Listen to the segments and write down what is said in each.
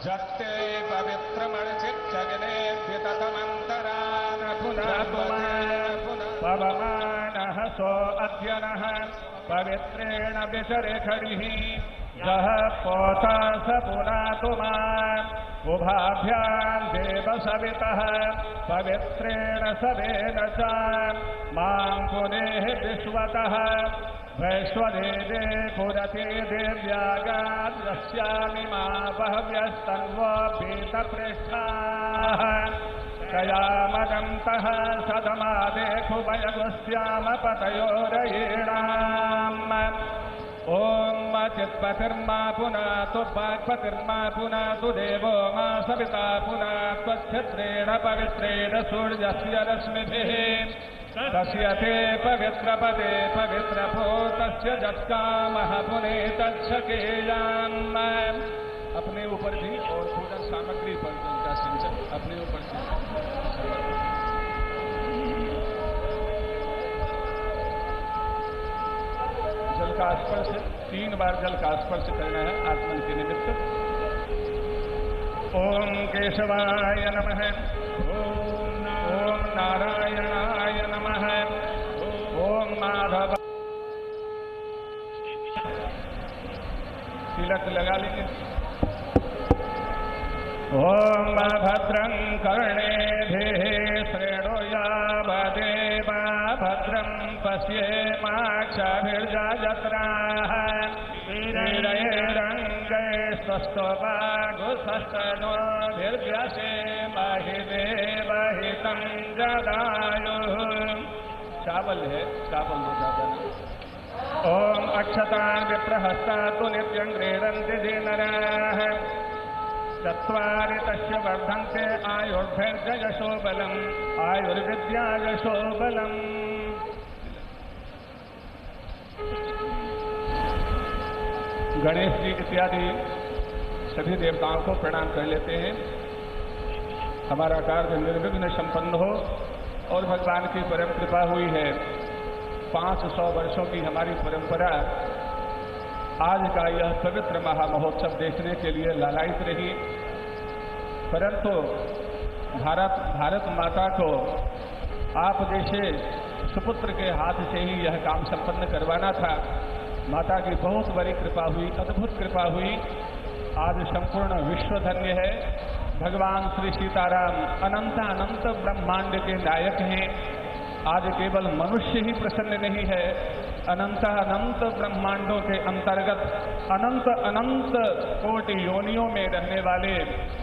जत्ते पवित्रमर्चिच्चगने विततमन्तरान पवमानः सो अद्यनः पवित्रेण विचरिखडिः यः पोता स पुनातु माम् उभाभ्याम् देव सवितः पवित्रेण सवेन च माम् पुनेः विश्वतः वैश्वदेवे पुरते देव्यागाद्रस्यामि मा बहव्यस्तन्वोऽपीतपृष्ठाः कयामगन्तः सदमादेखुभयगुस्याम पतयोरयेणाम् ॐ चित्पतिर्मा पुनातु वाक्पतिर्मा पुनातु देवो मा सविता पुनातु त्वच्छिद्रेण पवित्रेण सूर्यस्य रश्मिभिः तस्य ते पवित्रपदे पवित्रभूतस्य जत्कामः पुनेतच्छकेयाम्। अपने ऊपर भी और पूजन सामग्री पर उनका सिंचन अपने ऊपर से जल का स्पर्श 3 बार जल का स्पर्श करना है आत्मन के निमित्त। ओम केशवाय नमः, ओम नारायणाय नमः, ओम माधव। तिलक लगा लीजिए। ओम भद्रं कर्णेभिः शृणुयावदेवा भद्रं पश्येमाक्षभिर्जत्राः वीरैरङ्गैस्तस्तवागुसस्तनोभिर्व्यसेमहि देवहितं जदायुः। चावल है, चावल हो जाता है। ओम अक्षतान् विप्रहस्तातु नित्यं क्रीडन्ति नराः चत्वारि तस्य वर्धन्ते आयुर्भैर्जयशो बलम् आयुर्विद्यायशो बलम्। गणेश जी इत्यादि सभी देवताओं को प्रणाम कर लेते हैं। हमारा कार्य निर्विघ्न संपन्न हो और भगवान की परम कृपा हुई है। 500 वर्षों की हमारी परंपरा आज का यह पवित्र महामहोत्सव देखने के लिए लालायित रही, परंतु भारत माता को आप जैसे सुपुत्र के हाथ से ही यह काम संपन्न करवाना था। माता की बहुत बड़ी कृपा हुई, अद्भुत कृपा हुई। आज संपूर्ण विश्व धन्य है। भगवान श्री सीताराम अनंत अनंत ब्रह्मांड के नायक हैं। आज केवल मनुष्य ही प्रसन्न नहीं है, अनंत अनंत ब्रह्मांडों के अंतर्गत अनंत अनंत कोटि योनियों में रहने वाले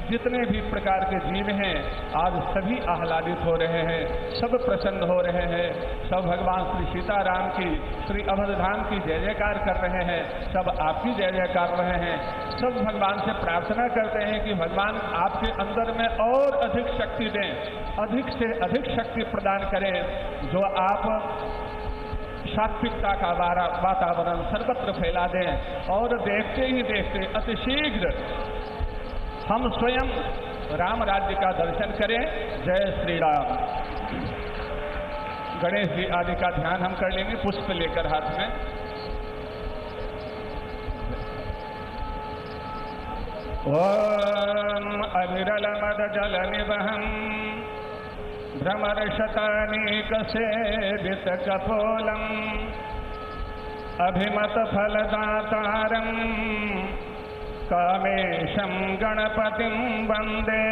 जितने भी प्रकार के जीव हैं आज सभी आह्लादित हो रहे हैं, सब प्रसन्न हो रहे हैं, सब भगवान श्री सीताराम की श्री अवधधाम की जय जयकार कर रहे हैं, सब आपकी जय जयकार कर रहे हैं। सब भगवान से प्रार्थना करते हैं कि भगवान आपके अंदर में और अधिक शक्ति दें, अधिक से अधिक शक्ति प्रदान करें, जो आप सात्विकता का वातावरण सर्वत्र फैला दें और देखते ही देखते अतिशीघ्र हम स्वयं राम राज्य का दर्शन करें। जय श्री राम। गणेश जी आदि का ध्यान हम कर लेंगे पुष्प लेकर हाथ में। ओम अविरल मद जल निवहम भ्रमरशतानीकसेवित कपोलम् अभिमत फलदातारम् कामेशं गणपतिं वन्दे।